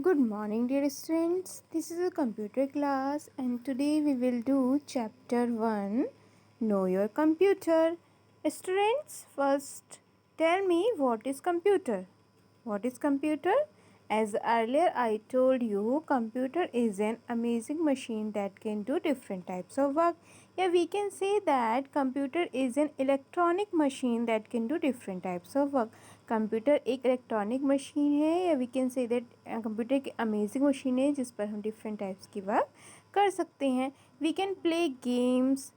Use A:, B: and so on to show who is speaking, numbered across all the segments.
A: Good morning, dear students. This is a computer class, and today we will do chapter 1 Know Your Computer. Students, first tell me what is computer? What is computer? As earlier I told you, computer is an amazing machine that can do different types of work. Yeah, we can say that computer is an electronic machine that can do different types of work. Computer एक electronic machine है या we can say that computer एक amazing machine है जिस पर हम different types की work कर सकते हैं. We can play games,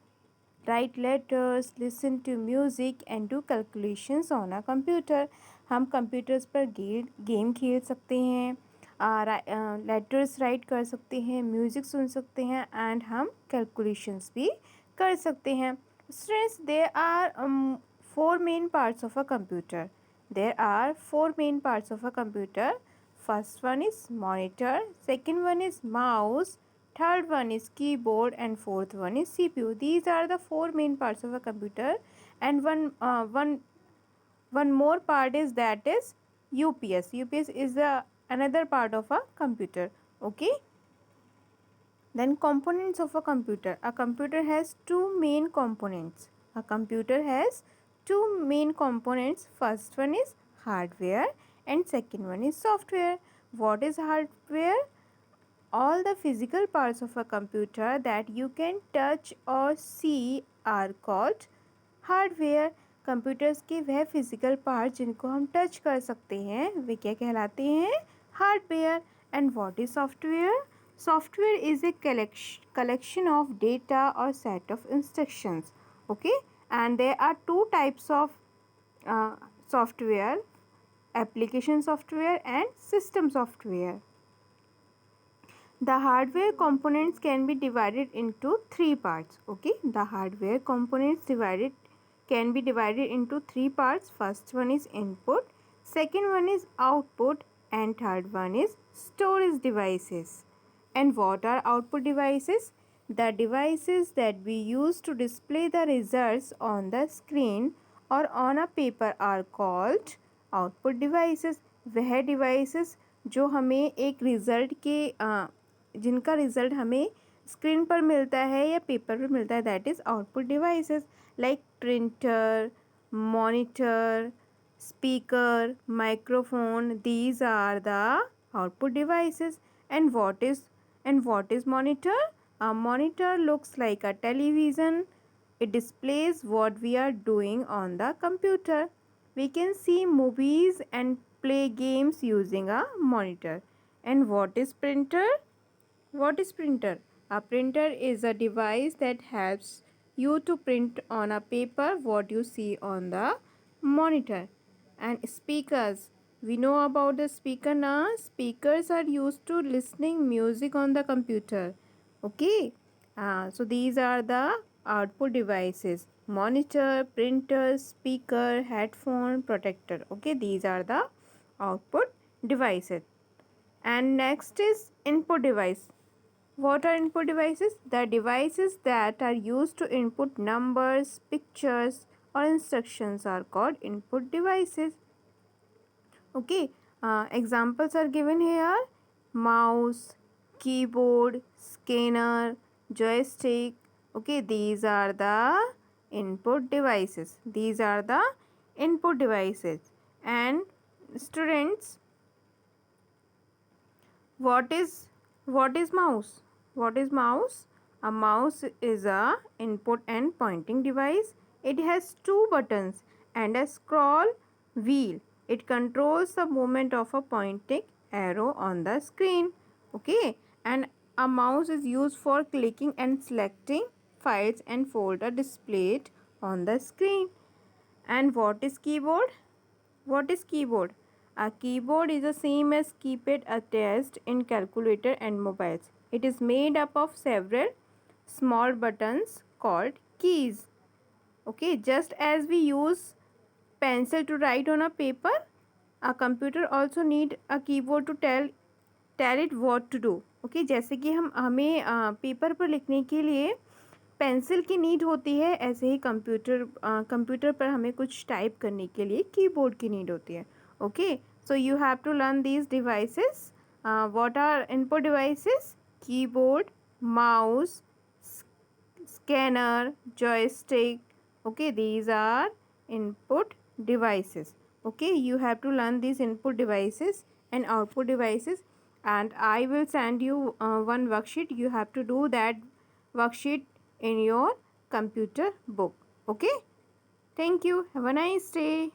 A: write letters, listen to music and do calculations on a computer. हम कंप्यूटर्स पर गेम खेल सकते हैं, लेटर्स राइट कर सकते हैं, म्यूज़िक सुन सकते हैं एंड हम कैलकुलेशंस भी कर सकते हैं. Students, there are 4 main parts of a computer. There are 4 main parts of a computer. First one is monitor, second one is mouse, third one is keyboard and fourth one is CPU. These are the 4 main parts of a computer, and one more part is that is UPS. UPS is another part of a computer. Okay. Then components of a computer. A computer has two main components. A computer has two main components. First one is hardware and second one is software. What is hardware? All the physical parts of a computer that you can touch or see are called hardware. Computers के वह physical part जिनको हम touch कर सकते हैं वे क्या कहलाते हैं? Hardware. And what is software? Software is a collection of data or set of instructions. Okay, and there are two types of software: application software and system software. The hardware components can be divided into three parts. Okay, the hardware components can be divided into three parts. First one is input, second one is output, and third one is storage devices. And what are output devices? The devices that we use to display the results on the screen or on a paper are called output devices. वह devices जो हमें एक result के जिनका result हमें screen पर मिलता है या पेपर पर मिलता है, that is output devices. Like printer, monitor, speaker, microphone, these are the output devices. And what is monitor? A monitor looks like a television. It displays what we are doing on the computer. We can see movies and play games using a monitor. And what is printer? What is printer? A printer is a device that helps you to print on a paper what you see on the monitor. And speakers. We know about the speaker now. Speakers are used to listening music on the computer. Okay. So these are the output devices: monitor, printer, speaker, headphone, protector. Okay, these are the output devices. And next is input device. What are input devices? The devices that are used to input numbers, pictures, or instructions are called input devices. Okay, examples are given here: mouse, keyboard, scanner, joystick. Okay, these are the input devices. These are the input devices. And students, what is mouse? What is mouse? A mouse is a input and pointing device. It has two buttons and a scroll wheel. It controls the movement of a pointing arrow on the screen. Okay, and a mouse is used for clicking and selecting files and folder displayed on the screen. And what is keyboard? What is keyboard? A keyboard is the same as keypad attached in calculator and mobiles. It is made up of several small buttons called keys. Okay, just as we use pencil to write on a paper, a computer also need a keyboard to tell it what to do. Okay, जैसे कि हमें paper पर लिखने के लिए pencil की need होती है, ऐसे ही कंप्यूटर पर हमें कुछ टाइप करने के लिए कीबोर्ड की नीड होती है. Okay, so you have to learn these devices What are input devices? Keyboard, mouse, scanner, joystick. Okay, these are input devices. Okay, you have to learn these input devices and output devices, and I will send you one worksheet. You have to do that worksheet in your computer book. Okay, thank you. Have a nice day.